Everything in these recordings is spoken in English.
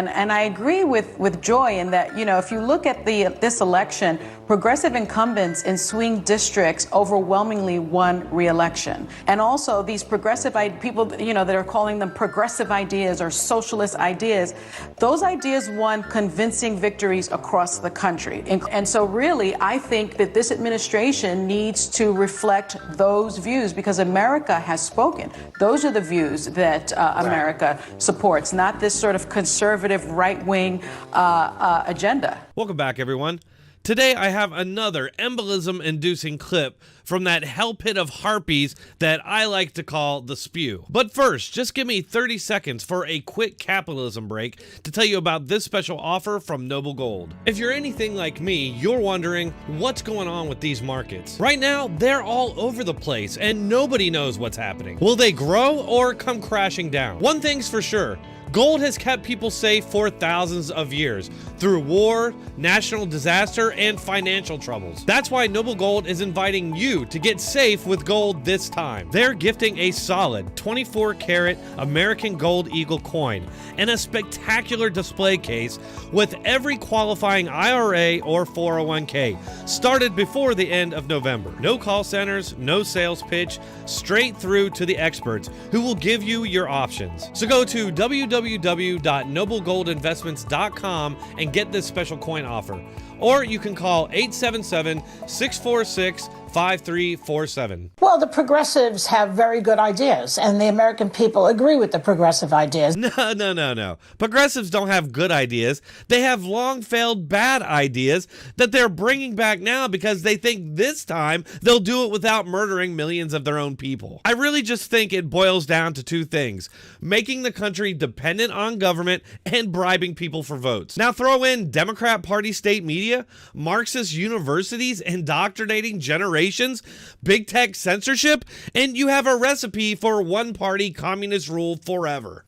And I agree with Joy in that, if you look at this election, progressive incumbents in swing districts overwhelmingly won re-election. And also these progressive people, that are calling them progressive ideas or socialist ideas, those ideas won convincing victories across the country. And so really, I think that this administration needs to reflect those views because America has spoken. Those are the views that America supports, not this sort of conservative right-wing agenda. Welcome back, everyone. Today I have another embolism-inducing clip from that hell pit of harpies that I like to call the spew. But first, just give me 30 seconds for a quick capitalism break to tell you about this special offer from Noble Gold. If you're anything like me, you're wondering what's going on with these markets. Right now, they're all over the place and nobody knows what's happening. Will they grow or come crashing down? One thing's for sure. Gold has kept people safe for thousands of years through war, national disaster, and financial troubles. That's why Noble Gold is inviting you to get safe with gold this time. They're gifting a solid 24-karat American Gold Eagle coin and a spectacular display case with every qualifying IRA or 401k started before the end of November. No call centers, no sales pitch, straight through to the experts who will give you your options. So go to www.noblegoldinvestments.com and get this special coin offer. Or you can call 877-646-5347. Well, the progressives have very good ideas, and the American people agree with the progressive ideas. No. Progressives don't have good ideas. They have long-failed bad ideas that they're bringing back now because they think this time they'll do it without murdering millions of their own people. I really just think it boils down to two things: making the country dependent on government and bribing people for votes. Now throw in Democrat Party state media, Marxist universities indoctrinating generations, big tech censorship, and you have a recipe for one-party communist rule forever.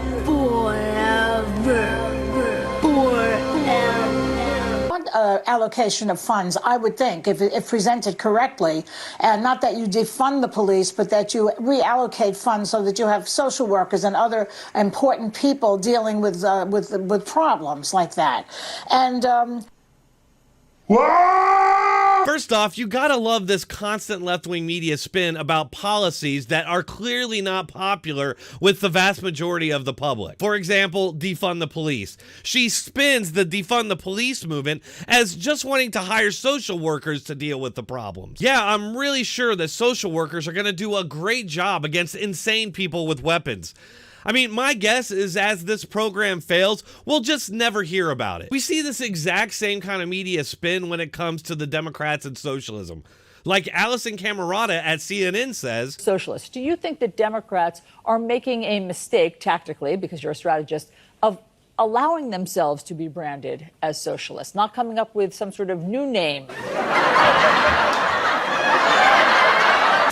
Allocation of funds, I would think, if presented correctly, and not that you defund the police, but that you reallocate funds so that you have social workers and other important people dealing with problems like that. And first off, you gotta love this constant left-wing media spin about policies that are clearly not popular with the vast majority of the public. For example, defund the police. She spins the defund the police movement as just wanting to hire social workers to deal with the problems. Yeah, I'm really sure that social workers are gonna do a great job against insane people with weapons. I mean, my guess is as this program fails, we'll just never hear about it. We see this exact same kind of media spin when it comes to the Democrats and socialism. Like Allison Camerata at CNN says, socialists, do you think that Democrats are making a mistake tactically, because you're a strategist, of allowing themselves to be branded as socialists, not coming up with some sort of new name?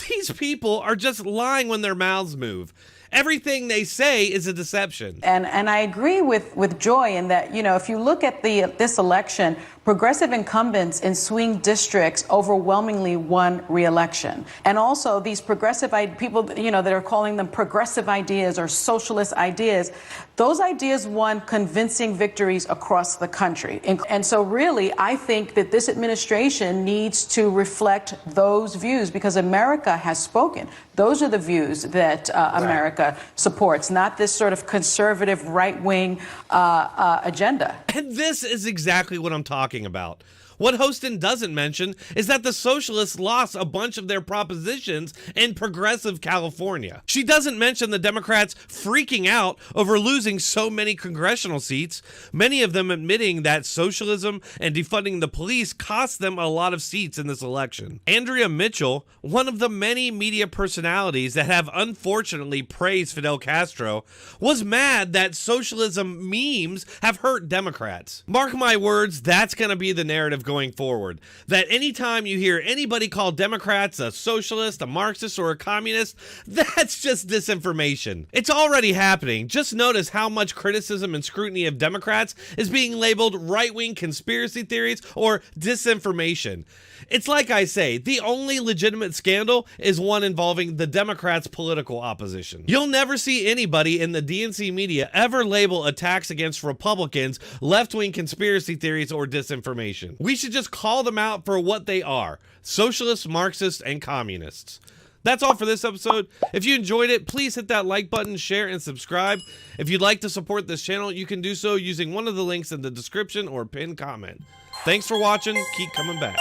These people are just lying when their mouths move. Everything they say is a deception. And I agree with Joy in that, if you look at this election, progressive incumbents in swing districts overwhelmingly won re-election. And also these progressive people, that are calling them progressive ideas or socialist ideas, those ideas won convincing victories across the country. And so really, I think that this administration needs to reflect those views because America has spoken. Those are the views that America supports, not this sort of conservative right-wing agenda. And this is exactly what I'm talking about. What Hostin doesn't mention is that the socialists lost a bunch of their propositions in progressive California. She doesn't mention the Democrats freaking out over losing so many congressional seats, many of them admitting that socialism and defunding the police cost them a lot of seats in this election. Andrea Mitchell, one of the many media personalities that have unfortunately praised Fidel Castro, was mad that socialism memes have hurt Democrats. Mark my words, that's going to be the narrative going forward. That anytime you hear anybody call Democrats a socialist, a Marxist, or a communist, that's just disinformation. It's already happening. Just notice how much criticism and scrutiny of Democrats is being labeled right-wing conspiracy theories or disinformation. It's like I say, the only legitimate scandal is one involving the Democrats' political opposition. You'll never see anybody in the DNC media ever label attacks against Republicans left-wing conspiracy theories or disinformation. We should just call them out for what they are: socialists, Marxists, and communists. That's all for this episode. If you enjoyed it, please hit that like button, share, and subscribe. If you'd like to support this channel, you can do so using one of the links in the description or pinned comment. Thanks for watching. Keep coming back.